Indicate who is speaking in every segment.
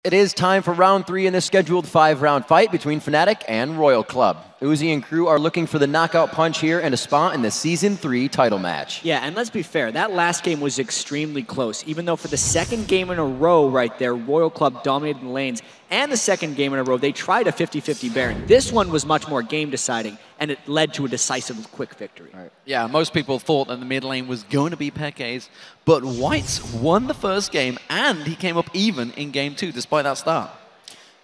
Speaker 1: It is time for round 3 in this scheduled 5-round fight between Fnatic and Royal Club. Uzi and crew are looking for the knockout punch here and a spot in the Season 3 title match.
Speaker 2: Yeah, and let's be fair, that last game was extremely close, even though for the second game in a row right there, Royal Club dominated the lanes, and the second game in a row, they tried a 50-50 Baron. This one was much more game-deciding, and it led to a decisive, quick victory.
Speaker 3: Right. Yeah, most people thought that the mid lane was going to be Peke's, but Whites won the first game, and he came up even in game 2, despite that start.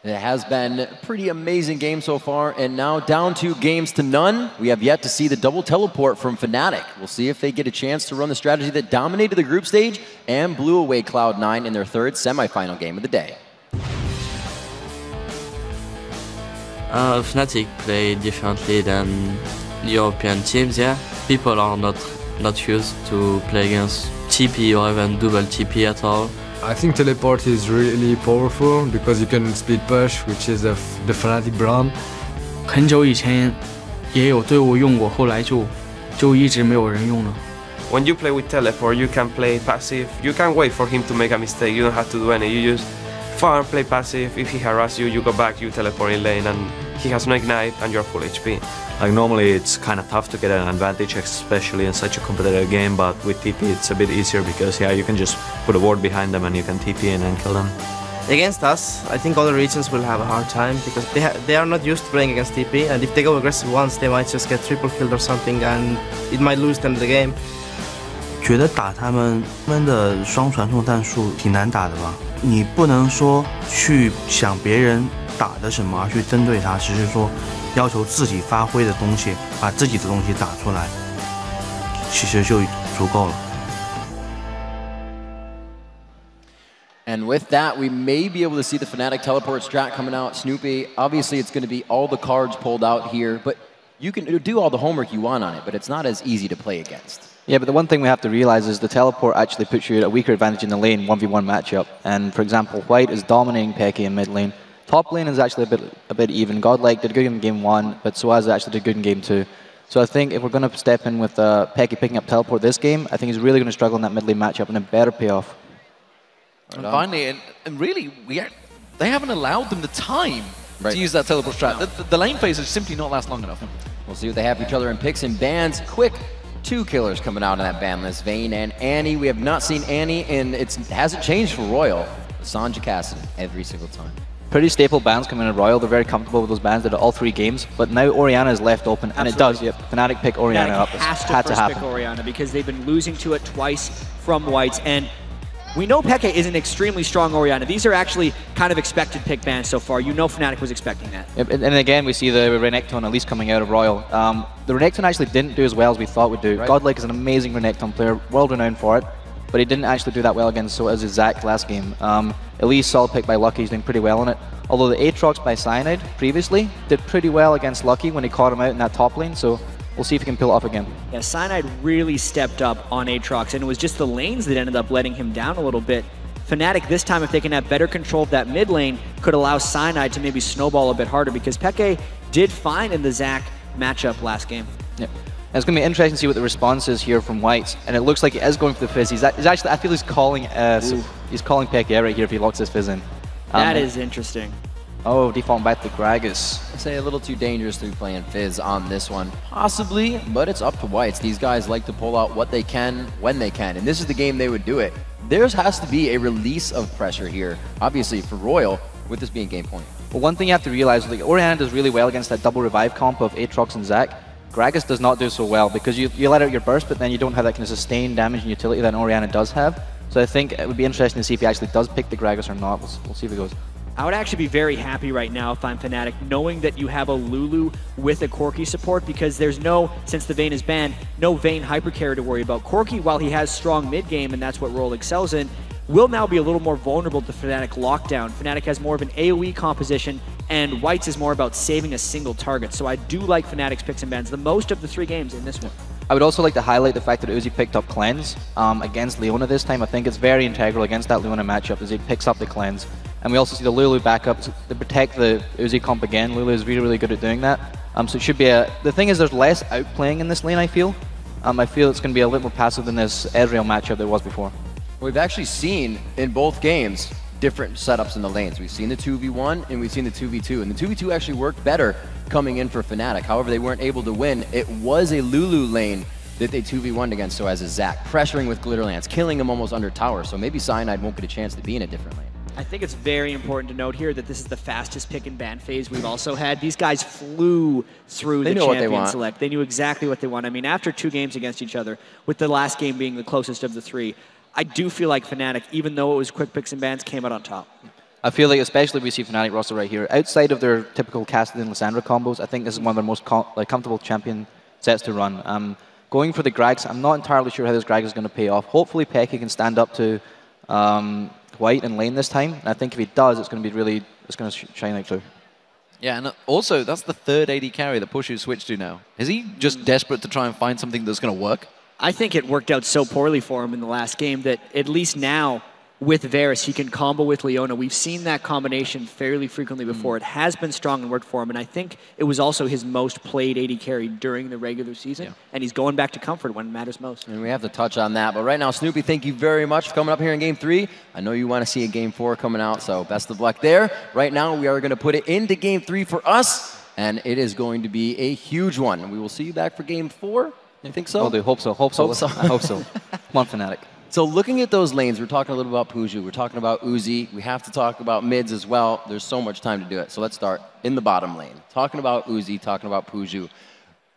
Speaker 1: It has been a pretty amazing game so far, and now down 2 games to none. We have yet to see the double teleport from Fnatic. We'll see if they get a chance to run the strategy that dominated the group stage and blew away Cloud9 in their 3rd semifinal game of the day.
Speaker 4: Fnatic play differently than European teams, yeah. People are not used to play against TP or even double TP at all.
Speaker 5: I think teleport is really powerful because you can split push, which is the Fnatic brand.
Speaker 6: 很久以前也有队伍用过，后来就一直没有人用了。
Speaker 7: When you play with teleport, you can play passive. You can wait for him to make a mistake. You don't have to do any. You just farm, play passive. If he harasses you, you go back, you teleport in lane, and he has no ignite, and you're full HP.
Speaker 8: Like normally it's kind of tough to get an advantage, especially in such a competitive game, but with TP it's a bit easier because yeah, you can just put a ward behind them and you can TP in and kill them.
Speaker 9: Against us, I think other regions will have a hard time because they are not used to playing against TP, and if they go aggressive once, they might just get triple killed or something, and it might lose them the game.
Speaker 10: 觉得打他们的双传送战术挺难打的吧？你不能说去想别人打的什么而去针对他，只是说要求自己发挥的东西，把自己的东西打出来，其实就足够了。
Speaker 1: And with that, we may be able to see the Fnatic teleport strat coming out. Snoopy, obviously it's going to be all the cards pulled out here, but you can do all the homework you want on it, but it's not as easy to play against.
Speaker 11: Yeah, but the one thing we have to realize is the teleport actually puts you at a weaker advantage in the lane 1v1 matchup. And for example, White is dominating Peke in mid lane. Top lane is actually a bit even. Godlike did good in game 1, but Suaz actually did good in game 2. So I think if we're going to step in with Peke picking up teleport this game, I think he's really going to struggle in that mid lane matchup, and it better pay off.
Speaker 3: And finally, and really, they haven't allowed them the time to use that teleport strat. No. The lane phase is simply not last long enough.
Speaker 1: We'll see what they have for each other in picks and bans. Quick 2 killers coming out on that ban list, Vayne and Annie. We have not seen Annie, and it hasn't changed for Royal. Sanja Cassidy every single time.
Speaker 11: Pretty staple bans coming in Royal. They're very comfortable with those bans. They did all 3 games, but now Orianna is left open, and it does. Yep, Fnatic pick Orianna up.
Speaker 2: Had to happen. Pick Orianna because they've been losing to it twice from Whites, and we know Peke is an extremely strong Orianna. These are actually kind of expected pick bans so far. You know Fnatic was expecting that.
Speaker 11: Yep, and again, we see the Renekton at least coming out of Royal. The Renekton actually didn't do as well as we thought would do. Right. Godlike is an amazing Renekton player, world-renowned for it, but he didn't actually do that well against so as his Zac last game. Elise solid pick by Lucky, he's doing pretty well on it. Although the Aatrox by Cyanide previously did pretty well against Lucky when he caught him out in that top lane, so we'll see if he can pull it off again.
Speaker 2: Yeah, Cyanide really stepped up on Aatrox, and it was just the lanes that ended up letting him down a little bit. Fnatic this time, if they can have better control of that mid lane, could allow Cyanide to maybe snowball a bit harder, because Peke did fine in the Zac matchup last game.
Speaker 11: Yep. And it's going to be interesting to see what the response is here from Whites, and it looks like he is going for the Fizz. He's actually, I feel he's calling Peke right here if he locks his Fizz in.
Speaker 2: That is interesting.
Speaker 11: Oh, defaulting back to Gragas.
Speaker 1: I'd say a little too dangerous to be playing Fizz on this one. Possibly, but it's up to Whites. These guys like to pull out what they can when they can, and this is the game they would do it. There has to be a release of pressure here, obviously for Royal, with this being game point.
Speaker 11: Well, one thing you have to realize, like, Orianna does really well against that double revive comp of Aatrox and Zac. Gragas does not do so well because you let out your burst, but then you don't have that kind of sustained damage and utility that Orianna does have. So I think it would be interesting to see if he actually does pick the Gragas or not. We'll see if it goes.
Speaker 2: I would actually be very happy right now if I'm Fnatic, knowing that you have a Lulu with a Corki support, because there's no, since the Vayne is banned, no Vayne hypercarry to worry about. Corki, while he has strong mid-game, and that's what Royal excels in, will now be a little more vulnerable to Fnatic lockdown. Fnatic has more of an AoE composition, and Whites is more about saving a single target. So I do like Fnatic's picks and bans the most of the 3 games in this one.
Speaker 11: I would also like to highlight the fact that Uzi picked up Cleanse against Leona this time. I think it's very integral against that Leona matchup as he picks up the Cleanse. And we also see the Lulu backup to protect the Uzi comp again. Lulu is really, really good at doing that. So it should be the thing is there's less outplaying in this lane, I feel. I feel it's going to be a little more passive than this Ezreal matchup there was before.
Speaker 1: We've actually seen in both games different setups in the lanes. We've seen the 2v1 and we've seen the 2v2, and the 2v2 actually worked better coming in for Fnatic. However, they weren't able to win. It was a Lulu lane that they 2v1'd against, so as a Zac, pressuring with Glitterlance, killing him almost under tower, so maybe Cyanide won't get a chance to be in a different lane.
Speaker 2: I think it's very important to note here that this is the fastest pick and ban phase we've also had. These guys flew through the champion select. They knew exactly what they want. I mean, after 2 games against each other, with the last game being the closest of the 3, I do feel like Fnatic, even though it was quick picks and bans, came out on top.
Speaker 11: I feel like, especially we see Fnatic roster right here, outside of their typical Cassidy and Lissandra combos, I think this is one of their most comfortable champion sets to run. Going for the Grags, I'm not entirely sure how this Grag is going to pay off. Hopefully Peke can stand up to White and lane this time. And I think if he does, it's going to be really, it's going to shine out through.
Speaker 3: Yeah, and also, that's the 3rd AD carry that Pushu switched to now. Is he just desperate to try and find something that's going to work?
Speaker 2: I think it worked out so poorly for him in the last game that at least now, with Varus, he can combo with Leona. We've seen that combination fairly frequently before. It has been strong and worked for him, and I think it was also his most played AD carry during the regular season, and he's going back to comfort when it matters most.
Speaker 1: And we have to touch on that, but right now, Snoopy, thank you very much for coming up here in Game 3. I know you want to see a Game 4 coming out, so best of luck there. Right now, we are going to put it into Game 3 for us, and it is going to be a huge one. We will see you back for Game 4. You think so?
Speaker 11: Well, I hope so. Hope so. I hope so. Come on, Fnatic.
Speaker 1: So looking at those lanes, we're talking a little about Puju, we're talking about Uzi, we have to talk about mids as well. There's so much time to do it. So let's start in the bottom lane. Talking about Uzi, talking about Puju.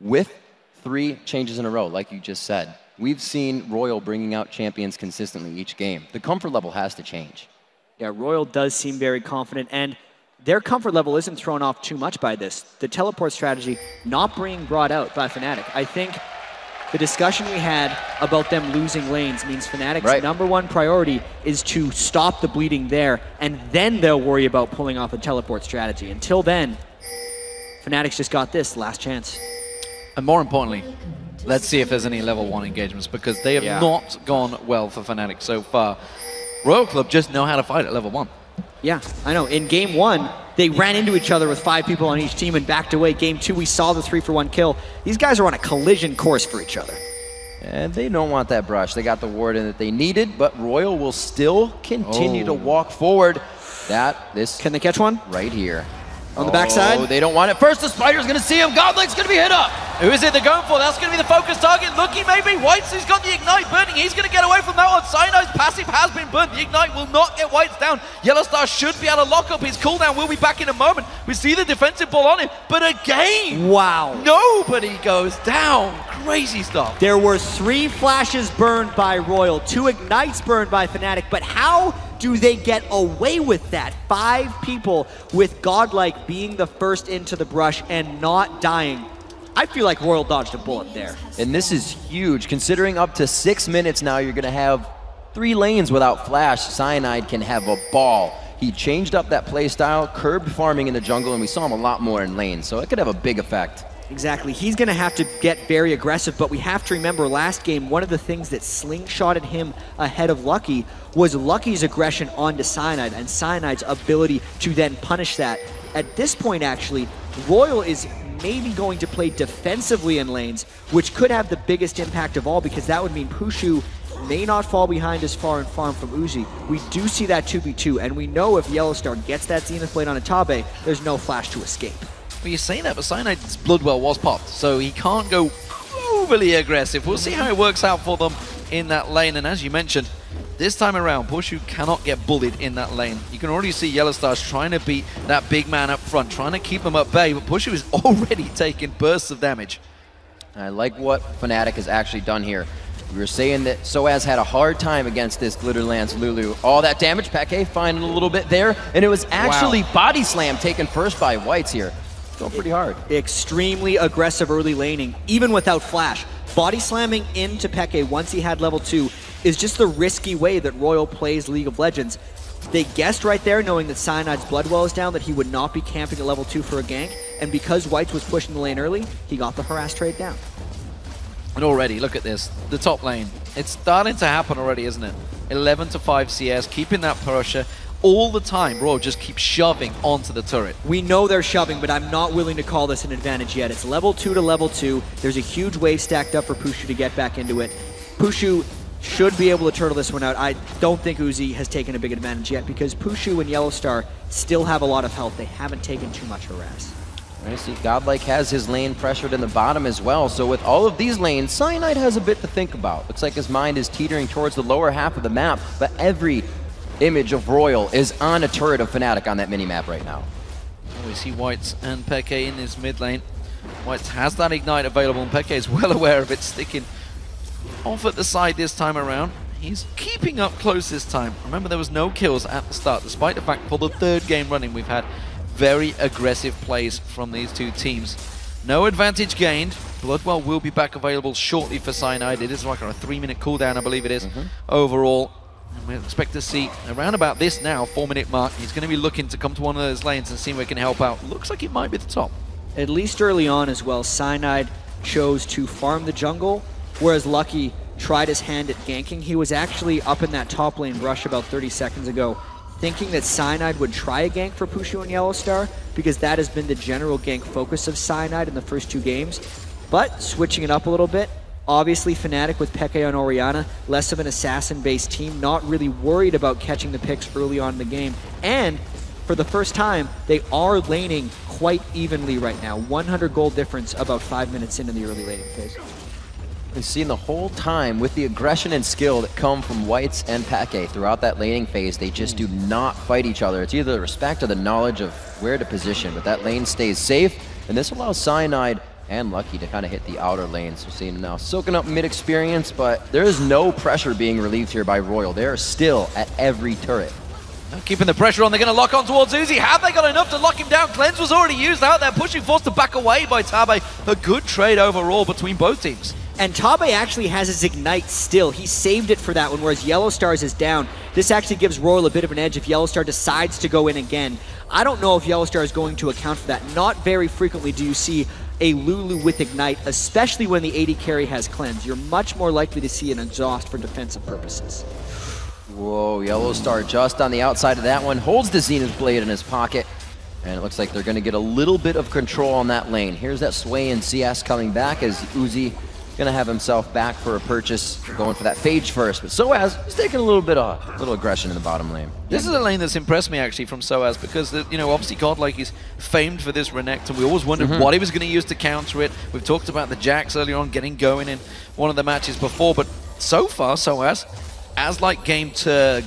Speaker 1: With 3 changes in a row, like you just said, we've seen Royal bringing out champions consistently each game. The comfort level has to change.
Speaker 2: Yeah, Royal does seem very confident, and their comfort level isn't thrown off too much by this. The teleport strategy not being brought out by Fnatic. I think the discussion we had about them losing lanes means Fnatic's #1 priority is to stop the bleeding there, and then they'll worry about pulling off a teleport strategy. Until then, Fnatic's just got this last chance.
Speaker 3: And more importantly, let's see if there's any level 1 engagements, because they have not gone well for Fnatic so far. Royal Club just know how to fight at level 1.
Speaker 2: Yeah, I know. In Game 1, they ran into each other with 5 people on each team and backed away. Game 2, we saw the 3-for-1 kill. These guys are on a collision course for each other.
Speaker 1: And they don't want that brush. They got the ward in that they needed, but Royal will still continue to walk forward.
Speaker 2: Can they catch one?
Speaker 1: Right here.
Speaker 2: On the backside?
Speaker 1: Oh, they don't want it. First, the Spider's going to see him. Godlake's going to be hit up.
Speaker 3: Who is it they're going for? That's going to be the focus target. Lucky maybe. White's who's got the Ignite burning. He's going to get away from that one. Cyanide's passive has been burnt. The Ignite will not get White's down. Yellowstar should be able to lock up his cooldown. We'll be back in a moment. We see the defensive ball on him. But again,
Speaker 2: wow,
Speaker 3: nobody goes down. Crazy stuff.
Speaker 2: There were 3 flashes burned by Royal, 2 Ignites burned by Fnatic, but how do they get away with that? 5 people with Godlike being the first into the brush and not dying. I feel like Royal dodged a bullet there.
Speaker 1: And this is huge, considering up to 6 minutes now, you're going to have 3 lanes without flash. Cyanide can have a ball. He changed up that play style, curbed farming in the jungle, and we saw him a lot more in lanes, so it could have a big effect.
Speaker 2: Exactly. He's going to have to get very aggressive, but we have to remember last game, one of the things that slingshotted him ahead of Lucky was Lucky's aggression onto Cyanide and Cyanide's ability to then punish that. At this point, actually, Royal is maybe going to play defensively in lanes, which could have the biggest impact of all, because that would mean Pushu may not fall behind as far in farm from Uzi. We do see that 2v2, and we know if Yellowstar gets that Zenith Blade on Atabe, there's no flash to escape.
Speaker 3: Well, you're saying that, but Cyanide's Bloodwell was popped, so he can't go overly aggressive. We'll see how it works out for them in that lane, and as you mentioned, this time around, Pushu cannot get bullied in that lane. You can already see Yellowstar's trying to beat that big man up front, trying to keep him at bay, but Pushu is already taking bursts of damage.
Speaker 1: I like what Fnatic has actually done here. We were saying that Soaz had a hard time against this Glitterlance Lulu. All that damage, Peke finding a little bit there, and it was actually Body Slam taken first by Whites here. Going pretty hard.
Speaker 2: Extremely aggressive early laning, even without flash. Body slamming into Peke once he had level 2 is just the risky way that Royal plays League of Legends. They guessed right there, knowing that Cyanide's Bloodwell is down, that he would not be camping at level 2 for a gank, and because Whites was pushing the lane early, he got the harass trade down.
Speaker 3: And already, look at this, the top lane. It's starting to happen already, isn't it? 11 to 5 CS, keeping that pressure. All the time, Royal just keeps shoving onto the turret.
Speaker 2: We know they're shoving, but I'm not willing to call this an advantage yet. It's level 2 to level 2. There's a huge wave stacked up for Pushu to get back into it. Pushu should be able to turtle this one out. I don't think Uzi has taken a big advantage yet because Pushu and Yellowstar still have a lot of health. They haven't taken too much harass.
Speaker 1: I see Godlike has his lane pressured in the bottom as well. So with all of these lanes, Cyanide has a bit to think about. Looks like his mind is teetering towards the lower half of the map, but every image of Royal is on a turret of Fnatic on that mini-map right now.
Speaker 3: We see Whites and Peke in his mid lane. Whites has that Ignite available, and Peke is well aware of it, sticking off at the side this time around. He's keeping up close this time. Remember, there was no kills at the start, despite the fact for the third game running we've had very aggressive plays from these two teams. No advantage gained. Bloodwell will be back available shortly for Cyanide. It is like a 3-minute cooldown, I believe it is, overall. And we expect to see around about this now, 4-minute mark. He's going to be looking to come to one of those lanes and see if we can help out. Looks like it might be the top.
Speaker 2: At least early on as well, Cyanide chose to farm the jungle, whereas Lucky tried his hand at ganking. He was actually up in that top lane rush about 30 seconds ago, thinking that Cyanide would try a gank for Pushu and Yellowstar, because that has been the general gank focus of Cyanide in the first 2 games. But switching it up a little bit, obviously Fnatic with Peke and Orianna, less of an assassin-based team, not really worried about catching the picks early on in the game. And for the first time, they are laning quite evenly right now. 100 gold difference about 5 minutes into the early laning phase.
Speaker 1: We've seen the whole time with the aggression and skill that come from Whites and Peke throughout that laning phase, they just do not fight each other. It's either the respect or the knowledge of where to position, but that lane stays safe, and this allows Cyanide and Lucky to kind of hit the outer lanes. We're seeing now soaking up mid-experience, but there is no pressure being relieved here by Royal. They're still at every turret.
Speaker 3: Keeping the pressure on, they're going to lock on towards Uzi. Have they got enough to lock him down? Cleanse was already used out there, pushing forced to back away by Tabe. A good trade overall between both teams.
Speaker 2: And Tabe actually has his Ignite still. He saved it for that one, whereas Yellowstar's is down. This actually gives Royal a bit of an edge if Yellowstar decides to go in again. I don't know if Yellowstar is going to account for that. Not very frequently do you see a Lulu with Ignite, especially when the AD carry has Cleanse. You're much more likely to see an Exhaust for defensive purposes.
Speaker 1: Whoa, Yellowstar just on the outside of that one, holds the Zenith Blade in his pocket, and it looks like they're going to get a little bit of control on that lane. Here's that Sway and CS coming back as Uzi going to have himself back for a purchase, going for that Phage first, but Soaz is taking a little aggression in the bottom lane.
Speaker 3: This is a lane that's impressed me actually from Soaz because, you know, obviously Godlike is famed for this Renekton, and we always wondered what he was going to use to counter it. We've talked about the Jax earlier on getting going in one of the matches before, but so far Soaz, as like game 2,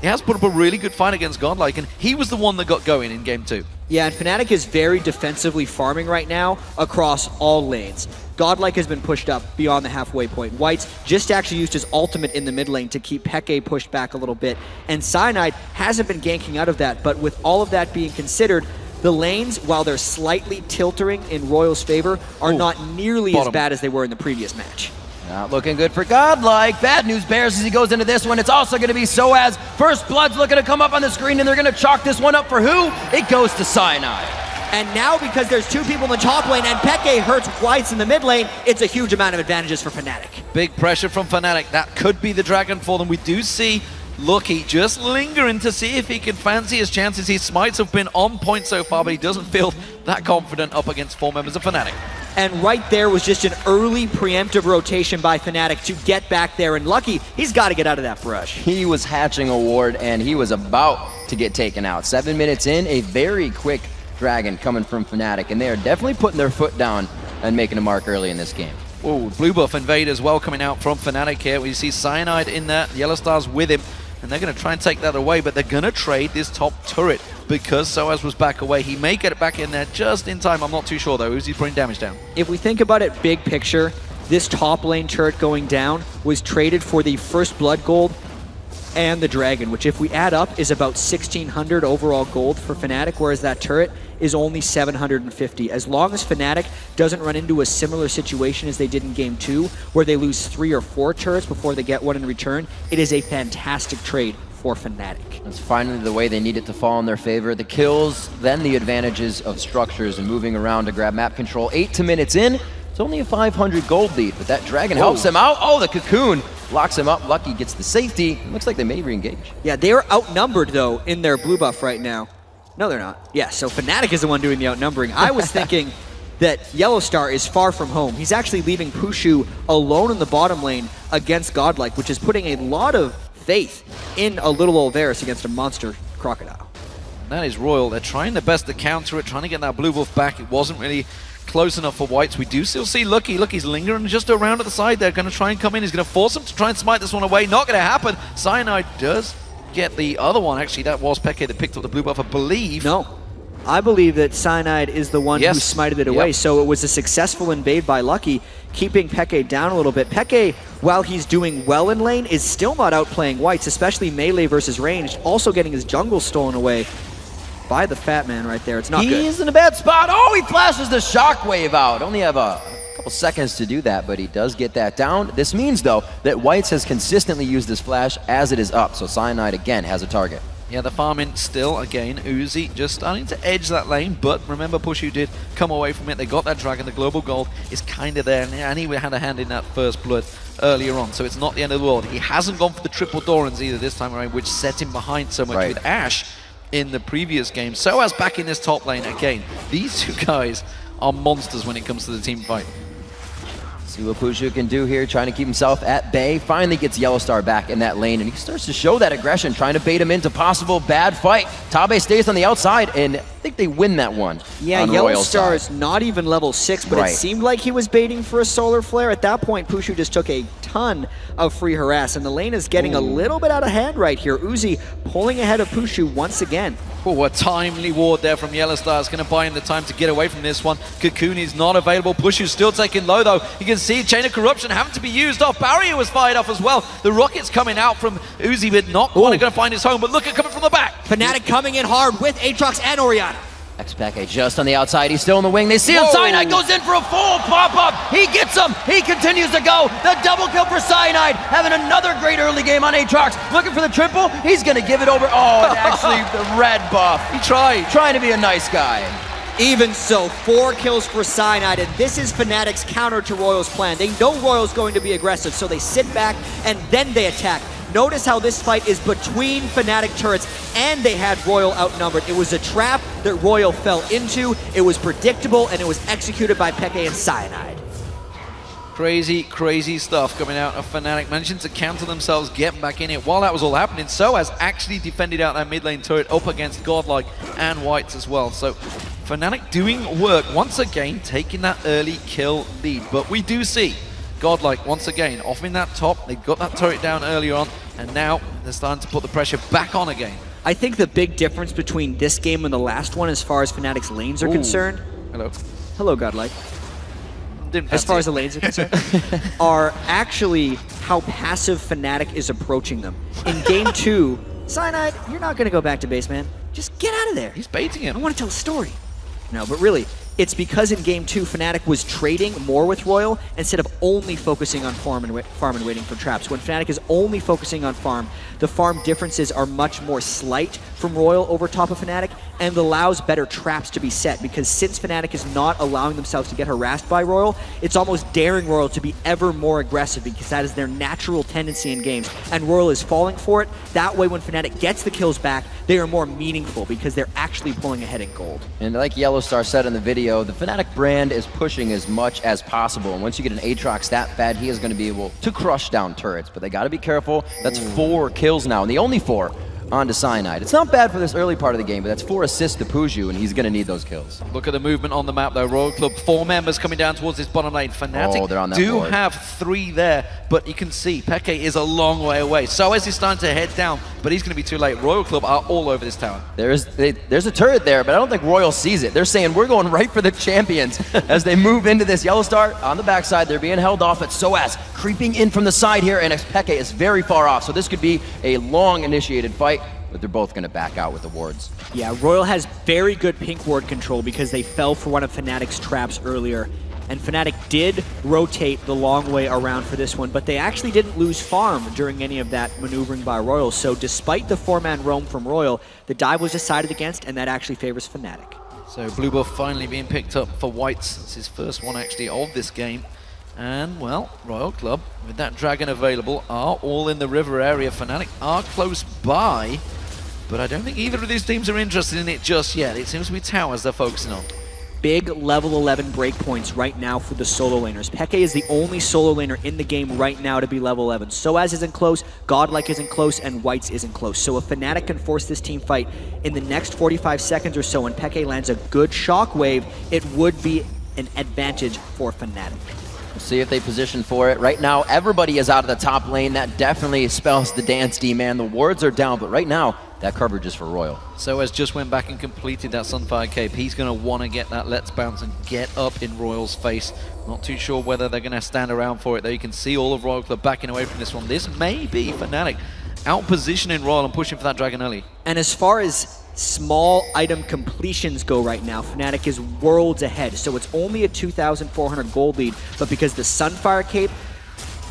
Speaker 3: he has put up a really good fight against Godlike, and he was the one that got going in game 2.
Speaker 2: Yeah, and Fnatic is very defensively farming right now across all lanes. Godlike has been pushed up beyond the halfway point. Whites just actually used his ultimate in the mid lane to keep Peke pushed back a little bit. And Cyanide hasn't been ganking out of that, but with all of that being considered, the lanes, while they're slightly tiltering in Royal's favor, are not nearly as bad as they were in the previous match.
Speaker 1: Not looking good for Godlike. Bad news bears as he goes into this one. It's also going to be Soaz. First Blood's looking to come up on the screen, and they're going to chalk this one up for who? It goes to Cyanide.
Speaker 2: And now, because there's 2 people in the top lane and Peke hurts Whites in the mid lane, it's a huge amount of advantages for Fnatic.
Speaker 3: Big pressure from Fnatic. That could be the dragon for them. We do see Lucky just lingering to see if he can fancy his chances. His smites have been on point so far, but he doesn't feel that confident up against 4 members of Fnatic.
Speaker 2: And right there was just an early preemptive rotation by Fnatic to get back there. And Lucky, he's got to get out of that brush.
Speaker 1: He was hatching a ward, and he was about to get taken out. 7 minutes in, a very quick dragon coming from Fnatic, and they are definitely putting their foot down and making a mark early in this game.
Speaker 3: Oh, blue buff invade as well coming out from Fnatic here. We see Cyanide in there, Yellowstar's with him, and they're going to try and take that away, but they're going to trade this top turret because Soaz was back away. He may get it back in there just in time. I'm not too sure, though. Uzi's putting damage down.
Speaker 2: If we think about it big picture, this top lane turret going down was traded for the first blood gold and the dragon, which if we add up is about 1,600 overall gold for Fnatic, whereas that turret is only 750. As long as Fnatic doesn't run into a similar situation as they did in Game 2, where they lose 3 or 4 turrets before they get one in return, it is a fantastic trade for Fnatic.
Speaker 1: That's finally the way they need it to fall in their favor. The kills, then the advantages of structures and moving around to grab map control. 8 minutes in, it's only a 500 gold lead, but that dragon helps him out. Oh, the cocoon locks him up. Lucky gets the safety. Looks like they may re-engage.
Speaker 2: Yeah, they are outnumbered, though, in their blue buff right now. No, they're not. Yeah, so Fnatic is the one doing the outnumbering. I was thinking that Yellowstar is far from home. He's actually leaving Pushu alone in the bottom lane against Godlike, which is putting a lot of faith in a little old Varus against a monster Crocodile.
Speaker 3: And that is Royal. They're trying their best to counter it, trying to get that Blue Wolf back. It wasn't really close enough for Whites. We do still see Lucky. Lucky's lingering just around at the side. They're going to try and come in. He's going to force him to try and smite this one away. Not going to happen. Cyanide does get the other one. Actually, that was Peke that picked up the blue buff, I believe.
Speaker 2: No. I believe that Cyanide is the one who smited it away. So it was a successful invade by Lucky, keeping Peke down a little bit. Peke, while he's doing well in lane, is still not outplaying Whites, especially melee versus ranged, also getting his jungle stolen away by the fat man right there. It's not good.
Speaker 1: He's in a bad spot. Oh, he flashes the shockwave out. Only have a couple seconds to do that, but he does get that down. This means, though, that Whites has consistently used this flash as it is up, so Cyanide, again, has a target.
Speaker 3: Yeah, the farming still, again, Uzi just starting to edge that lane, but remember Pushu did come away from it. They got that dragon, the global gold is kind of there, and he had a hand in that first blood earlier on, so it's not the end of the world. He hasn't gone for the triple Dorans either this time around, which set him behind so much with Ashe in the previous game. So as back in this top lane, again, these two guys are monsters when it comes to the team fight.
Speaker 1: See what Pushu can do here, trying to keep himself at bay. Finally gets Yellowstar back in that lane, and he starts to show that aggression, trying to bait him into possible bad fight. Tabe stays on the outside, and I think they win that one.
Speaker 2: Yeah, Yellowstar is not even level 6, but it seemed like he was baiting for a solar flare. At that point, Pushu just took a ton of free harass, and the lane is getting a little bit out of hand right here. Uzi pulling ahead of Pushu once again.
Speaker 3: Oh, a timely ward there from Yellowstar. It's going to buy him the time to get away from this one. Cocoon is not available. Pushu's still taking low, though. You can see Chain of Corruption having to be used off. Barrier was fired off as well. The rocket's coming out from Uzi, but not quite going to find his home. But look at coming from the back.
Speaker 2: Fnatic coming in hard with Aatrox and Orianna.
Speaker 1: Xpeke just on the outside. He's still in the wing. They see him. Cyanide goes in for a full pop-up. He gets him. He continues to go. The double kill for Cyanide. Having another great early game on Aatrox. Looking for the triple. He's going to give it over. Oh, and actually the red buff.
Speaker 3: He tried.
Speaker 1: Trying to be a nice guy.
Speaker 2: Even so, 4 kills for Cyanide, and this is Fnatic's counter to Royal's plan. They know Royal's going to be aggressive, so they sit back and then they attack. Notice how this fight is between Fnatic turrets, and they had Royal outnumbered. It was a trap that Royal fell into. It was predictable, and it was executed by Peke and Cyanide.
Speaker 3: Crazy, crazy stuff coming out of Fnatic. Managing to counter themselves, getting back in it. While that was all happening, So has actually defended out that mid lane turret up against Godlike and Whites as well. So Fnatic doing work once again, taking that early kill lead. But we do see Godlike once again off in that top. They got that turret down earlier on, and now they're starting to put the pressure back on again.
Speaker 2: I think the big difference between this game and the last one, as far as Fnatic's lanes are concerned.
Speaker 3: Hello.
Speaker 2: Hello, Godlike. As far as the lanes are concerned, are actually how passive Fnatic is approaching them. In game 2, Cyanide, you're not going to go back to base, man. Just get out of there.
Speaker 3: He's baiting him.
Speaker 2: I want to tell a story. No, but really, it's because in game 2, Fnatic was trading more with Royal instead of only focusing on farm and waiting for traps. When Fnatic is only focusing on farm, the farm differences are much more slight from Royal over top of Fnatic, and allows better traps to be set, because since Fnatic is not allowing themselves to get harassed by Royal, it's almost daring Royal to be ever more aggressive, because that is their natural tendency in games, and Royal is falling for it. That way, when Fnatic gets the kills back, they are more meaningful, because they're actually pulling ahead in gold.
Speaker 1: And like Yellowstar said in the video, the Fnatic brand is pushing as much as possible, and once you get an Aatrox that bad, he is going to be able to crush down turrets, but they got to be careful. That's 4 kills now, and the only 4 onto Cyanide. It's not bad for this early part of the game, but that's 4 assists to Pushu, and he's going to need those kills.
Speaker 3: Look at the movement on the map, though. Royal Club, 4 members coming down towards this bottom lane. Fnatic
Speaker 1: they're on that
Speaker 3: do
Speaker 1: board.
Speaker 3: have 3 there, but you can see Peke is a long way away. So as he's starting to head down, but he's going to be too late. Royal Club are all over this tower.
Speaker 1: There's a turret there, but I don't think Royal sees it. They're saying, we're going right for the champions as they move into this. Yellowstar on the backside, they're being held off, but Soaz creeping in from the side here, and Peke is very far off, so this could be a long initiated fight, but they're both going to back out with the wards.
Speaker 2: Yeah, Royal has very good pink ward control because they fell for one of Fnatic's traps earlier. And Fnatic did rotate the long way around for this one, but they actually didn't lose farm during any of that maneuvering by Royal. So despite the 4-man roam from Royal, the dive was decided against, and that actually favors Fnatic.
Speaker 3: So blue buff finally being picked up for Whites. It's his first one actually of this game. And, well, Royal Club, with that dragon available, are all in the river area. Fnatic are close by, but I don't think either of these teams are interested in it just yet. It seems to be towers they're focusing on.
Speaker 2: big level 11 breakpoints right now for the solo laners. Peke is the only solo laner in the game right now to be level 11. Soaz isn't close, Godlike isn't close, and Whites isn't close. So if Fnatic can force this team fight in the next 45 seconds or so and Peke lands a good shockwave, it would be an advantage for Fnatic.
Speaker 1: We'll see if they position for it. Right now, everybody is out of the top lane. That definitely spells the dance, D-Man. The wards are down, but right now, that coverage is for Royal.
Speaker 3: Soaz just went back and completed that Sunfire Cape. He's going to want to get that Let's Bounce and get up in Royal's face. Not too sure whether they're going to stand around for it, though. You can see all of Royal Club backing away from this one. This may be Fnatic out-positioning Royal and pushing for that Dragon early.
Speaker 2: And as far as small item completions go right now, Fnatic is worlds ahead. So it's only a 2,400 gold lead, but because the Sunfire Cape,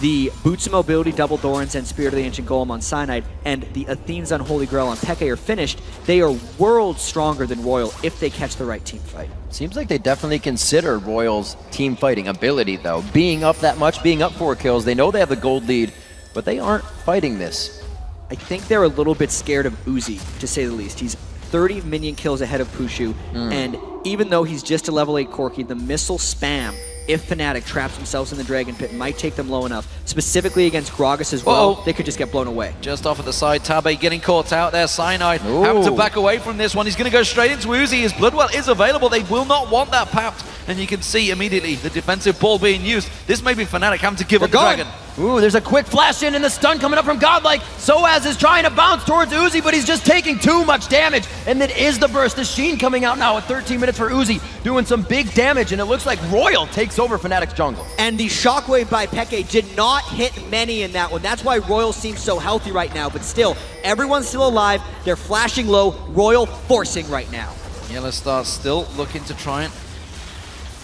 Speaker 2: the Boots of Mobility, Double Thorns, and Spirit of the Ancient Golem on Cyanide, and the Athene's Unholy Grail on Peke are finished, they are worlds stronger than Royal if they catch the right team fight.
Speaker 1: Seems like they definitely consider Royal's team fighting ability, though. Being up that much, being up 4 kills, they know they have the gold lead, but they aren't fighting this.
Speaker 2: I think they're a little bit scared of Uzi, to say the least. He's 30 minion kills ahead of Pushu, and even though he's just a level 8 Corki, the missile spam, if Fnatic traps themselves in the Dragon Pit, might take them low enough. Specifically against Gragas as well, they could just get blown away.
Speaker 3: Just off at the side, Tabe getting caught out there. Cyanide having to back away from this one. He's going to go straight into Uzi. His Bloodwell is available. They will not want that papped. And you can see immediately the defensive ball being used. This may be Fnatic having to give up the Dragon.
Speaker 1: Ooh, there's a quick flash in and the stun coming up from Godlike. Soaz is trying to bounce towards Uzi, but he's just taking too much damage. And it is the burst. The Sheen coming out now at 13 minutes for Uzi, doing some big damage, and it looks like Royal takes over Fnatic's jungle.
Speaker 2: And the shockwave by Peke did not hit many in that one. That's why Royal seems so healthy right now, but still, everyone's still alive. They're flashing low. Royal forcing right now.
Speaker 3: Yellowstar still looking to try and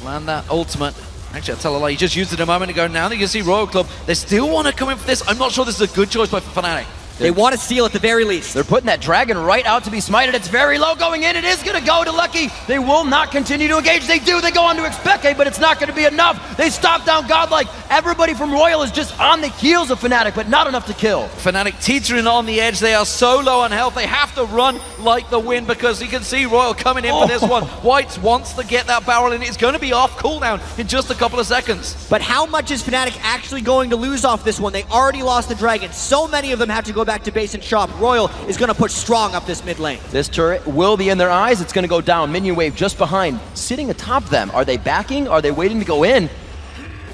Speaker 3: land that ultimate. Actually, I'll tell a lie, he just used it a moment ago. Now that you can see Royal Club, they still want to come in for this. I'm not sure this is a good choice by Fnatic.
Speaker 2: They want to steal at the very least.
Speaker 1: They're putting that Dragon right out to be smited. It's very low going in. It is going to go to Lucky. They will not continue to engage. They do. They go on to Expeke, but it's not going to be enough. They stop down Godlike. Everybody from Royal is just on the heels of Fnatic, but not enough to kill.
Speaker 3: Fnatic teetering on the edge. They are so low on health. They have to run like the wind because you can see Royal coming in for this one. Whites wants to get that barrel in. It's going to be off cooldown in just a couple of seconds.
Speaker 2: But how much is Fnatic actually going to lose off this one? They already lost the Dragon. So many of them have to go back to base and shop. Royal is going to push strong up this mid lane.
Speaker 1: This turret will be in their eyes. It's going to go down. Minion wave just behind, sitting atop them. Are they backing? Are they waiting to go in?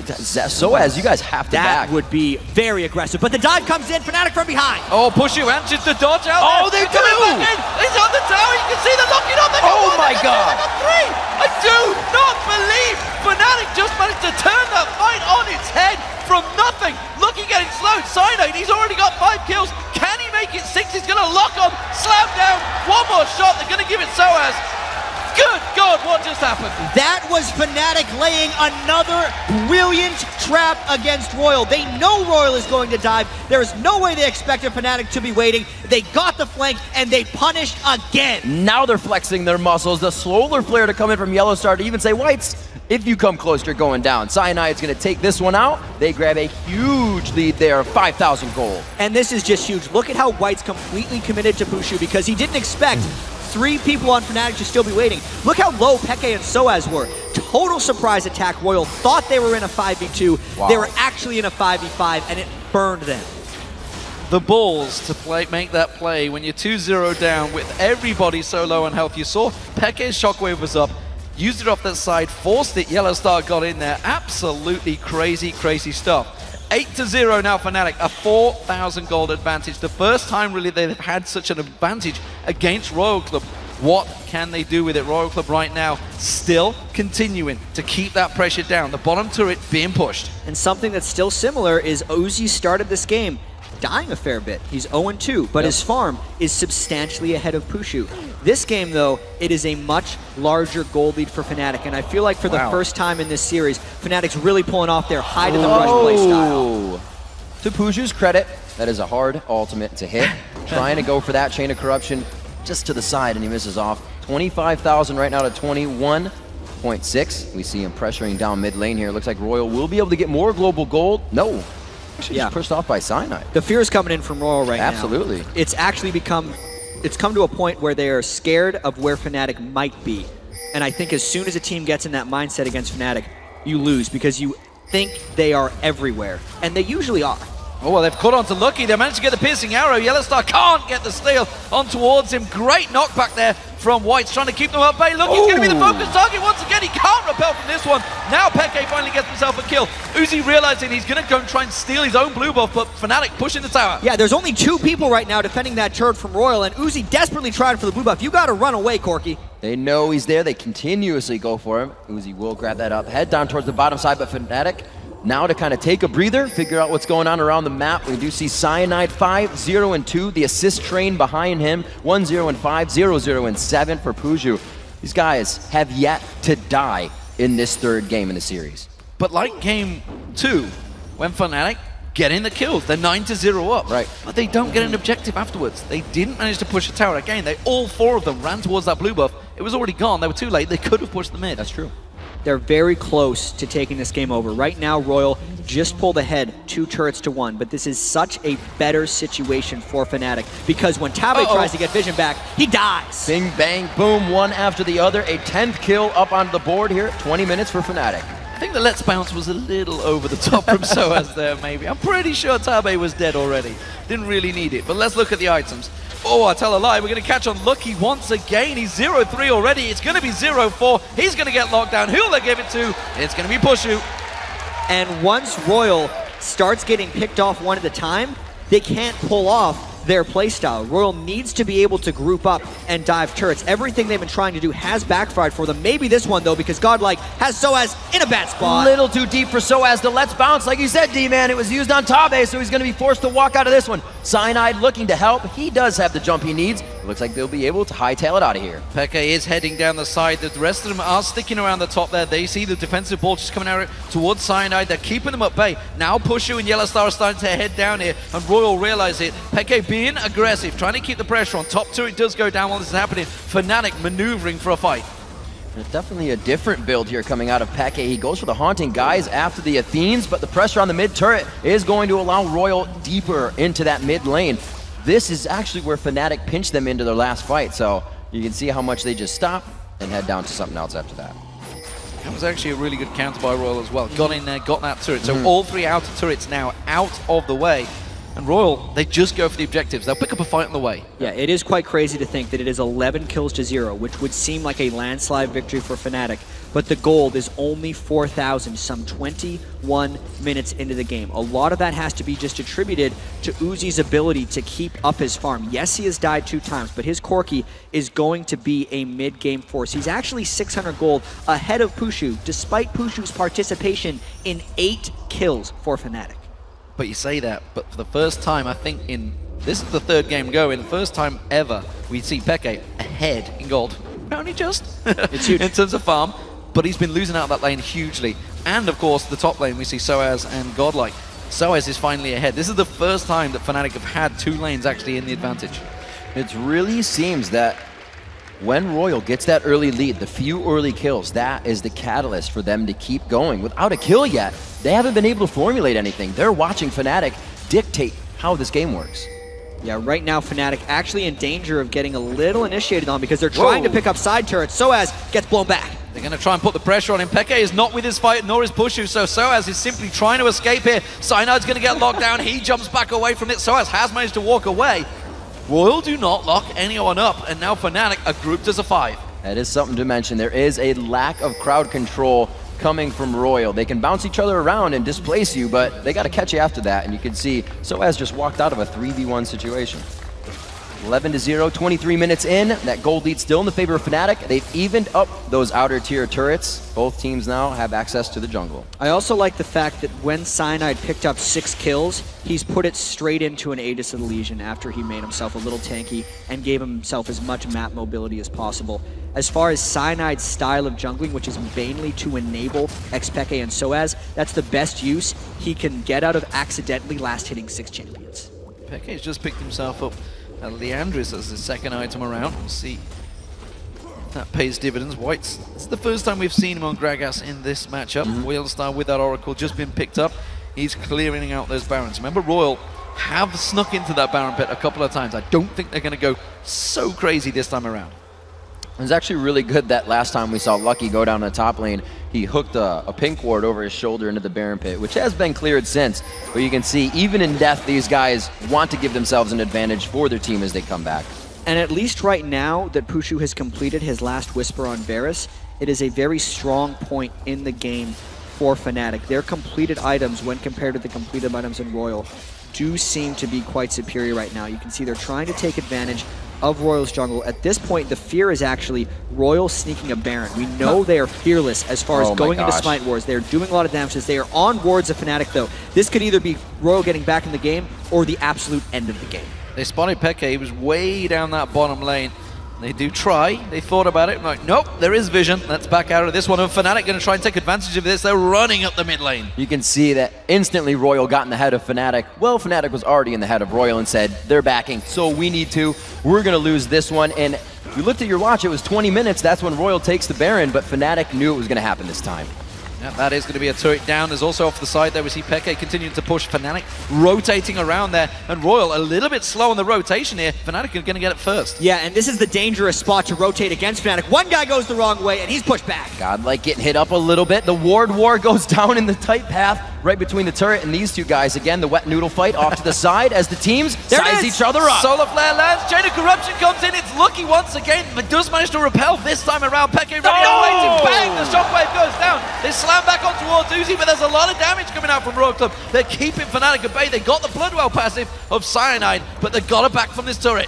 Speaker 1: Soaz, you guys have to back.
Speaker 2: That would be very aggressive. But the dive comes in. Fnatic from behind.
Speaker 3: Oh, Pushu answers the dodge out
Speaker 1: They
Speaker 3: there.
Speaker 1: do!
Speaker 3: He's on the tower. You can see the locking on.
Speaker 1: Oh my God!
Speaker 3: I do not believe Fnatic just managed to turn that fight on its head from nothing. Looking at it slowed. Cyanide, he's already got 5 kills. Can he make it 6? He's going to lock on, slam down. One more shot. They're going to give it Soaz. Good God, what just happened?
Speaker 2: That was Fnatic laying another brilliant trap against Royal. They know Royal is going to dive. There is no way they expected Fnatic to be waiting. They got the flank, and they punished again.
Speaker 1: Now they're flexing their muscles. The slower player to come in from Yellowstar to even say, Whites, if you come close, you're going down. Cyanide's going to take this one out. They grab a huge lead there of 5,000 gold.
Speaker 2: And this is just huge. Look at how White's completely committed to Pushu because he didn't expect 3 people on Fnatic to still be waiting. Look how low Peke and Soaz were. Total surprise attack. Royal thought they were in a 5v2. Wow. They were actually in a 5v5, and it burned them.
Speaker 3: The balls to make that play when you're 2-0 down with everybody so low on health. You saw Peke's shockwave was up, used it off that side, forced it. Yellowstar got in there. Absolutely crazy, crazy stuff. 8-0 now Fnatic, a 4,000 gold advantage. The first time really they've had such an advantage against Royal Club. What can they do with it? Royal Club right now still continuing to keep that pressure down. The bottom turret being pushed.
Speaker 2: And something that's still similar is Uzi started this game dying a fair bit. He's 0-2, but his farm is substantially ahead of Pushu. This game, though, it is a much larger gold lead for Fnatic, and I feel like for the first time in this series, Fnatic's really pulling off their hide-in-the-brush play style.
Speaker 1: To Pushu's credit, that is a hard ultimate to hit. Trying to go for that Chain of Corruption just to the side, and he misses off. 25,000 right now to 21.6. We see him pressuring down mid lane here. Looks like Royal will be able to get more global gold. No. Actually, just pushed off by Cyanide.
Speaker 2: The fear is coming in from Royal right now.
Speaker 1: Absolutely.
Speaker 2: It's actually come to a point where they are scared of where Fnatic might be. And I think as soon as a team gets in that mindset against Fnatic, you lose because you think they are everywhere. And they usually are.
Speaker 3: Oh, well, they've caught on to Lucky. They managed to get the piercing arrow. Yellowstar can't get the steal on towards him. Great knockback there from White's trying to keep them at bay. Look, he's going to be the focus target once again. He can't repel from this one. Now Peke finally gets himself a kill. Uzi realizing he's going to go and try and steal his own blue buff, but Fnatic pushing the tower.
Speaker 2: Yeah, there's only 2 people right now defending that turret from Royal, and Uzi desperately tried for the blue buff. You got to run away, Corki.
Speaker 1: They know he's there. They continuously go for him. Uzi will grab that up. Head down towards the bottom side, but Fnatic now to kind of take a breather, figure out what's going on around the map. We do see Cyanide 5, 0 and 2, the assist train behind him, 1, 0 and 5, 0, 0 and 7 for Puju. These guys have yet to die in this 3rd game in the series.
Speaker 3: But like game 2, when Fnatic getting the kills, they're 9-0 up.
Speaker 1: Right.
Speaker 3: But they don't get an objective afterwards. They didn't manage to push the tower again. All 4 of them ran towards that blue buff. It was already gone. They were too late. They could have pushed the mid.
Speaker 1: That's true.
Speaker 2: They're very close to taking this game over. Right now, Royal just pulled ahead 2 turrets to 1, but this is such a better situation for Fnatic because when Tabe tries to get vision back, he dies.
Speaker 1: Bing, bang, boom, one after the other. A 10th kill up on the board here. 20 minutes for Fnatic.
Speaker 3: I think the Let's Bounce was a little over the top from Soaz there, maybe. I'm pretty sure Tabe was dead already. Didn't really need it, but let's look at the items. Oh, I tell a lie, we're going to catch on Lucky once again. He's 0-3 already. It's going to be 0-4. He's going to get locked down. Who'll they give it to? It's going to be Pushu.
Speaker 2: And once Royal starts getting picked off one at a time, they can't pull off their playstyle. Royal needs to be able to group up and dive turrets. Everything they've been trying to do has backfired for them. Maybe this one, though, because Godlike has Soaz in a bad spot.
Speaker 1: Little too deep for Soaz. The Let's Bounce, like you said, D-Man, it was used on Tabe, so he's going to be forced to walk out of this one. Cyanide looking to help. He does have the jump he needs. It looks like they'll be able to hightail it out of here.
Speaker 3: Peke is heading down the side. The rest of them are sticking around the top there. They see the defensive ball just coming out towards Cyanide. They're keeping them at bay. Now Pushu and Yellowstar are starting to head down here, and Royal realize it. Peke being aggressive, trying to keep the pressure on. Top turret does go down while this is happening. Fnatic maneuvering for a fight.
Speaker 1: There's definitely a different build here coming out of Peke. He goes for the Haunting Guys after the Athenes, but the pressure on the mid turret is going to allow Royal deeper into that mid lane. This is actually where Fnatic pinched them into their last fight, so you can see how much they just stop and head down to something else after that.
Speaker 3: That was actually a really good counter by Royal as well. Got in there, got that turret. So all 3 outer turrets now out of the way. And Royal, they just go for the objectives. They'll pick up a fight on the way.
Speaker 2: Yeah, it is quite crazy to think that it is 11 kills to 0, which would seem like a landslide victory for Fnatic. But the gold is only 4,000, some 21 minutes into the game. A lot of that has to be just attributed to Uzi's ability to keep up his farm. Yes, he has died 2 times, but his Corki is going to be a mid-game force. He's actually 600 gold ahead of Pushu, despite Pushu's participation in 8 kills for Fnatic.
Speaker 3: But you say that, but for the first time, I think this is the 3rd game going, the first time ever we see Peke ahead in gold. Only just.
Speaker 2: It's huge.
Speaker 3: In terms of farm, but he's been losing out that lane hugely. And of course, the top lane, we see Soaz and Godlike. Soaz is finally ahead. This is the first time that Fnatic have had 2 lanes actually in the advantage.
Speaker 1: It really seems that when Royal gets that early lead, the few early kills, that is the catalyst for them to keep going. Without a kill yet, they haven't been able to formulate anything. They're watching Fnatic dictate how this game works.
Speaker 2: Yeah, right now Fnatic actually in danger of getting a little initiated on because they're trying to pick up side turrets. Soaz gets blown back.
Speaker 3: They're going to try and put the pressure on him. Peke is not with his fight, nor is Pushu, so Soaz is simply trying to escape here. Cyanide's going to get locked down. He jumps back away from it. Soaz has managed to walk away. Royal do not lock anyone up, and now Fnatic are grouped as a 5.
Speaker 1: That is something to mention. There is a lack of crowd control coming from Royal. They can bounce each other around and displace you, but they got to catch you after that, and you can see Soaz just walked out of a 3v1 situation. 11-0, 23 minutes in. That gold lead still in the favor of Fnatic. They've evened up those outer tier turrets. Both teams now have access to the jungle.
Speaker 2: I also like the fact that when Cyanide picked up 6 kills, he's put it straight into an Aegis of the Legion after he made himself a little tanky and gave himself as much map mobility as possible. As far as Cyanide's style of jungling, which is mainly to enable Xpeke and Soaz, that's the best use he can get out of accidentally last hitting 6 champions.
Speaker 3: Peke's just picked himself up Leandris as his 2nd item around. We'll see if that pays dividends. White's, this is the first time we've seen him on Gragas in this matchup. Wheelstar with that Oracle just been picked up. He's clearing out those Barons. Remember, Royal have snuck into that Baron pit a couple of times. I don't think they're going to go so crazy this time around.
Speaker 1: It was actually really good that last time we saw Lucky go down the top lane, he hooked a pink ward over his shoulder into the Baron pit, which has been cleared since. But you can see, even in death, these guys want to give themselves an advantage for their team as they come back.
Speaker 2: And at least right now that Pushu has completed his last Whisper on Varus, it is a very strong point in the game for Fnatic. Their completed items, when compared to the completed items in Royal, do seem to be quite superior right now. You can see they're trying to take advantage of Royal's jungle. At this point, the fear is actually Royal sneaking a Baron. We know they are fearless as far as going into Smite Wars. They're doing a lot of damages. They are on wards of Fnatic, though. This could either be Royal getting back in the game or the absolute end of the game.
Speaker 3: They spotted Peke. He was way down that bottom lane. They do try. They thought about it. Like, nope, there is vision. Let's back out of this one. And Fnatic going to try and take advantage of this. They're running up the mid lane.
Speaker 1: You can see that instantly Royal got in the head of Fnatic. Well, Fnatic was already in the head of Royal and said, they're backing, so we need to. We're going to lose this one. And you looked at your watch, it was 20 minutes. That's when Royal takes the Baron, but Fnatic knew it was going to happen this time.
Speaker 3: Yeah, that is going to be a turret down. There's also off the side there, we see Peke continuing to push. Fnatic rotating around there, and Royal a little bit slow on the rotation here. Fnatic are going to get it first.
Speaker 2: Yeah, and this is the dangerous spot to rotate against Fnatic. One guy goes the wrong way, and he's pushed back.
Speaker 1: Godlike getting hit up a little bit. The ward war goes down in the tight path right between the turret and these two guys. Again, the wet noodle fight off to the side as the teams size each other up.
Speaker 3: Solar Flare lands, Chain of Corruption comes in. It's Lucky once again, but does manage to repel this time around. Peke ready to wait. Bang! The shockwave goes down. They slam back on towards Uzi, but there's a lot of damage coming out from Royal Club. They're keeping Fnatic at bay. They got the Bloodwell passive of Cyanide, but they got it back from this turret.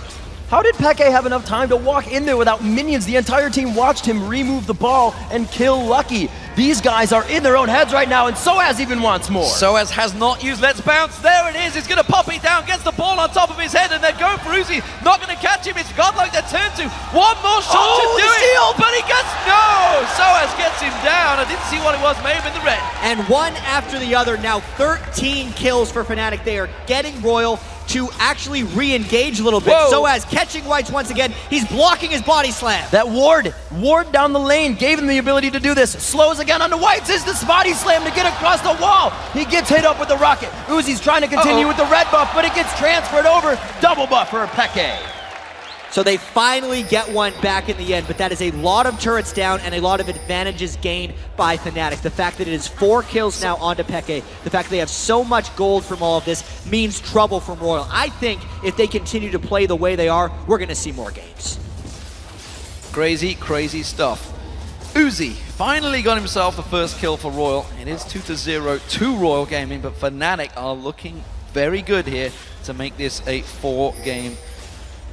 Speaker 1: How did Peke have enough time to walk in there without minions? The entire team watched him remove the ball and kill Lucky. These guys are in their own heads right now, and Soaz even wants more.
Speaker 3: Soaz has not used Let's Bounce. There it is. He's going to pop it down, gets the ball on top of his head, and they're going for Uzi. Not going to catch him. It's Godlike their turn to. One more shot to do it. But he gets no. Soaz gets him down. I didn't see what it was. May have been the red.
Speaker 2: And one after the other. Now 13 kills for Fnatic. They are getting Royal to actually re-engage a little bit. Soaz catching Whites once again. He's blocking his body slam.
Speaker 1: That ward down the lane gave him the ability to do this. Slows again onto Whites. Is the body slam to get across the wall. He gets hit up with the rocket. Uzi's trying to continue with the red buff, but it gets transferred over. Double buff for Peke.
Speaker 2: So they finally get one back in the end, but that is a lot of turrets down and a lot of advantages gained by Fnatic. The fact that it is 4 kills now onto Peke, the fact that they have so much gold from all of this means trouble from Royal. I think if they continue to play the way they are, we're going to see more games.
Speaker 3: Crazy, crazy stuff. Uzi finally got himself the first kill for Royal. It is 2-0 to Royal Gaming, but Fnatic are looking very good here to make this a 4-game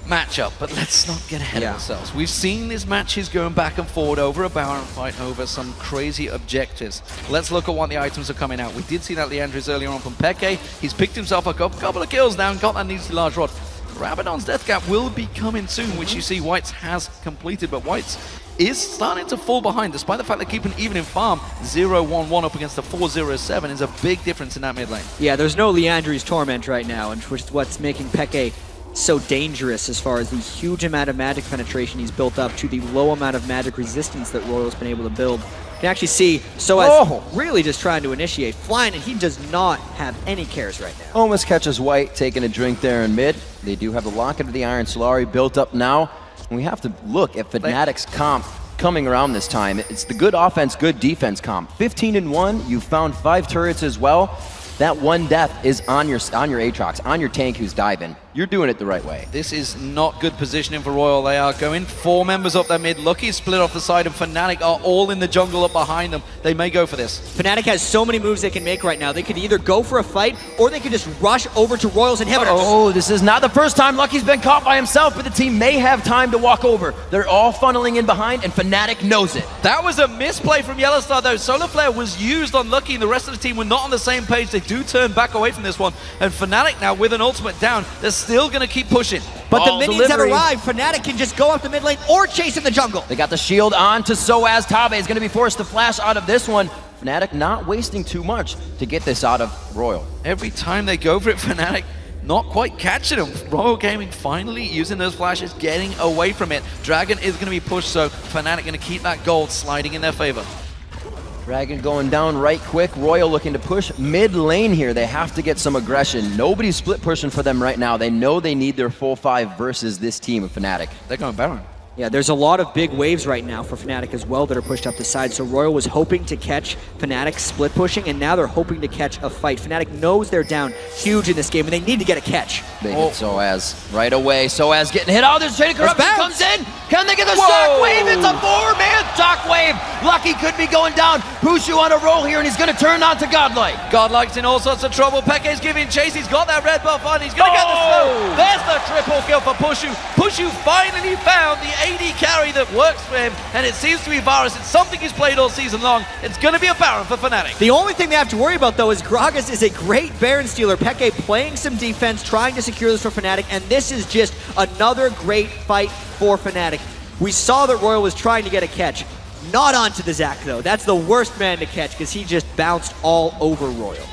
Speaker 3: matchup, but let's not get ahead of ourselves. We've seen these matches going back and forward over a Baron fight, over some crazy objectives. Let's look at what the items are coming out. We did see that Leandris earlier on from Peke. He's picked himself a couple of kills now and got that needly large rod. Rabadon's Death Cap will be coming soon, which you see Whites has completed, but Whites is starting to fall behind, despite the fact they're keeping even in farm. 0-1-1 up against the 4-0-7 is a big difference in that mid lane.
Speaker 2: Yeah, there's no Leandri's Torment right now, and which is what's making Peke so dangerous as far as the huge amount of magic penetration he's built up to the low amount of magic resistance that Royal's been able to build. You can actually see Soaz really just trying to initiate flying, and he does not have any cares right now.
Speaker 1: Almost catches White taking a drink there in mid. They do have the Locket of the Iron Solari built up now. And we have to look at Fnatic's comp coming around this time. It's the good offense, good defense comp. 15-1, you found 5 turrets as well. That one death is on your Aatrox, on your tank who's diving. You're doing it the right way.
Speaker 3: This is not good positioning for Royal. They are going 4 members up their mid. Lucky split off the side, and Fnatic are all in the jungle up behind them. They may go for this.
Speaker 2: Fnatic has so many moves they can make right now. They could either go for a fight, or they could just rush over to Royal's inhibitors.
Speaker 1: Oh, this is not the first time Lucky's been caught by himself, but the team may have time to walk over. They're all funneling in behind, and Fnatic knows it.
Speaker 3: That was a misplay from Yellowstar, though. Solar Flare was used on Lucky, and the rest of the team were not on the same page. They do turn back away from this one, and Fnatic now with an ultimate down, they're still going to keep pushing.
Speaker 2: But the minions have arrived. Fnatic can just go up the mid lane or chase in the jungle.
Speaker 1: They got the shield on to Soaz. Tabe is going to be forced to flash out of this one. Fnatic not wasting too much to get this out of Royal.
Speaker 3: Every time they go for it, Fnatic not quite catching them. Royal Gaming finally using those flashes, getting away from it. Dragon is going to be pushed, so Fnatic going to keep that gold sliding in their favor.
Speaker 1: Dragon going down right quick. Royal looking to push mid lane here. They have to get some aggression. Nobody's split pushing for them right now. They know they need their full 5 versus this team of Fnatic.
Speaker 3: They're going Baron.
Speaker 2: Yeah, there's a lot of big waves right now for Fnatic as well that are pushed up the side. So Royal was hoping to catch Fnatic split pushing, and now they're hoping to catch a fight. Fnatic knows they're down huge in this game, and they need to get a catch.
Speaker 1: They hit Soaz right away. Soaz getting hit. Oh, there's Chain of Corruption comes in. Can they get the shockwave? It's a 4-man shockwave. Lucky could be going down. Pushu on a roll here, and he's going to turn on to Godlike.
Speaker 3: Godlike's in all sorts of trouble. Peke's giving chase. He's got that red buff on. He's going to get the slow. There's the triple kill for Pushu. Pushu finally found the AD carry that works for him, and it seems to be Varus. It's something he's played all season long. It's going to be a Baron for Fnatic.
Speaker 2: The only thing they have to worry about, though, is Gragas is a great Baron stealer. Peke playing some defense, trying to secure this for Fnatic, and this is just another great fight for Fnatic. We saw that Royal was trying to get a catch. Not onto the Zac, though. That's the worst man to catch because he just bounced all over Royal.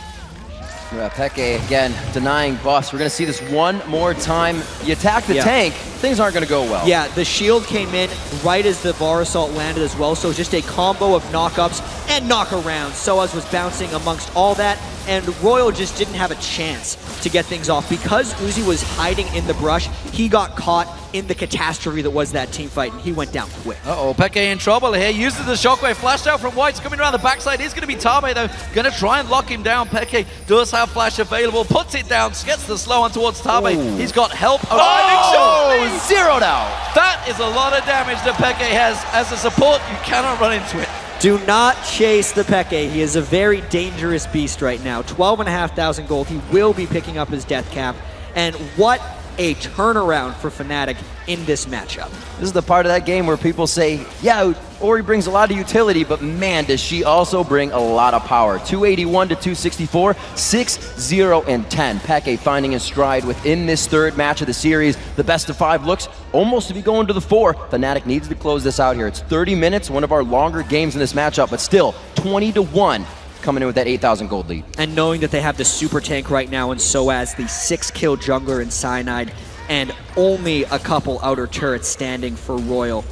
Speaker 1: Yeah, Peke, again, denying buffs. We're going to see this one more time. You attack the tank, things aren't going to go well.
Speaker 2: Yeah, the shield came in right as the bar assault landed as well, so just a combo of knockups and knockarounds. Soaz was bouncing amongst all that, and Royal just didn't have a chance to get things off. Because Uzi was hiding in the brush, he got caught in the catastrophe that was that team fight, and he went down quick.
Speaker 3: Uh-oh, Peke in trouble here, uses the shockwave, flashed out from White's coming around the backside. It's going to be Tabe though, going to try and lock him down. Peke does have flash available, puts it down, gets the slow on towards Tabe. He's got help arriving shortly.
Speaker 1: Zeroed out.
Speaker 3: That is a lot of damage that Peke has. As a support, you cannot run into it.
Speaker 2: Do not chase the Peke. He is a very dangerous beast right now. 12,500 gold. He will be picking up his death cap. And what a turnaround for Fnatic in this matchup.
Speaker 1: This is the part of that game where people say, yeah, Ori brings a lot of utility, but man, does she also bring a lot of power. 281 to 264, 6-0 and 10. Peke finding his stride within this third match of the series. The best of 5 looks almost to be going to the 4. Fnatic needs to close this out here. It's 30 minutes, one of our longer games in this matchup, but still 20-1. Coming in with that 8,000 gold lead.
Speaker 2: And knowing that they have the super tank right now in Soaz, the 6-kill jungler in Cyanide, and only a couple outer turrets standing for Royal,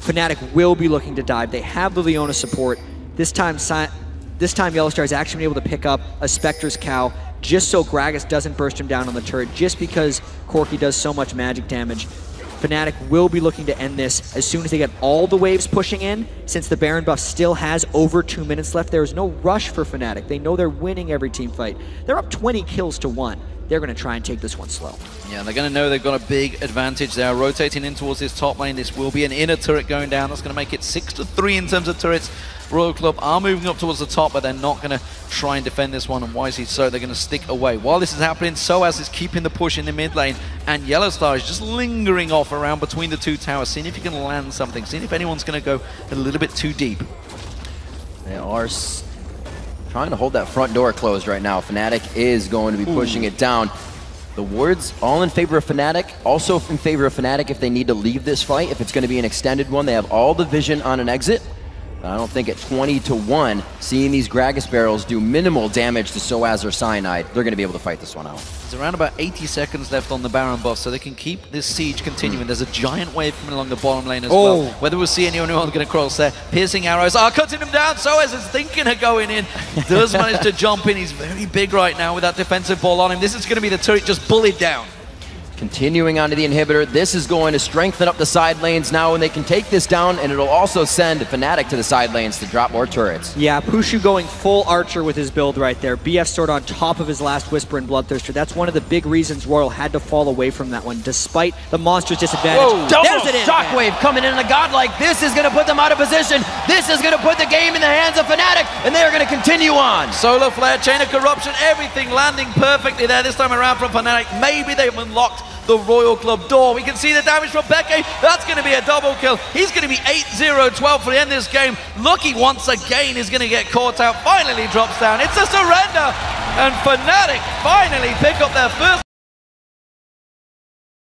Speaker 2: Fnatic will be looking to dive. They have the Leona support. This time Yellowstar has actually been able to pick up a Spectre's cow just so Gragas doesn't burst him down on the turret, just because Corki does so much magic damage. Fnatic will be looking to end this as soon as they get all the waves pushing in. Since the Baron buff still has over 2 minutes left, there is no rush for Fnatic. They know they're winning every team fight. They're up 20 kills to 1. They're going to try and take this one slow.
Speaker 3: Yeah, they're going to know they've got a big advantage there. Rotating in towards this top lane, this will be an inner turret going down. That's going to make it 6-3 in terms of turrets. Royal Club are moving up towards the top, but they're not going to try and defend this one, and wisely so. They're going to stick away. While this is happening, Soaz is keeping the push in the mid lane, and Yellowstar is just lingering off around between the two towers, seeing if he can land something, seeing if anyone's going to go a little bit too deep.
Speaker 1: They are trying to hold that front door closed right now. Fnatic is going to be pushing it down. The wards all in favor of Fnatic, also in favor of Fnatic if they need to leave this fight. If it's going to be an extended one, they have all the vision on an exit. I don't think at 20-1, seeing these Gragas barrels do minimal damage to Soaz or Cyanide, they're going to be able to fight this one out.
Speaker 3: There's around about 80 seconds left on the Baron buff, so they can keep this siege continuing. There's a giant wave coming along the bottom lane as well. Whether we'll see anyone going to cross there. Piercing arrows are cutting him down. Soaz is thinking of going in. Does manage to jump in. He's very big right now with that defensive ball on him. This is going to be the turret just bullied down.
Speaker 1: Continuing onto the inhibitor, this is going to strengthen up the side lanes now, and they can take this down, and it'll also send Fnatic to the side lanes to drop more turrets.
Speaker 2: Yeah, Pushu going full Archer with his build right there. BF sword on top of his last Whisper and Bloodthirster. That's one of the big reasons Royal had to fall away from that one, despite the monster's disadvantage.
Speaker 1: Whoa, double shockwave coming in on a Godlike. This is going to put them out of position. This is going to put the game in the hands of Fnatic, and they are going to continue on.
Speaker 3: Solar Flare, Chain of Corruption, everything landing perfectly there this time around from Fnatic. Maybe they've unlocked the Royal Club door. We can see the damage from Peke. That's going to be a double kill. He's going to be 8-0-12 for the end of this game. Lucky once again is going to get caught out. Finally drops down. It's a surrender. And Fnatic finally pick up their first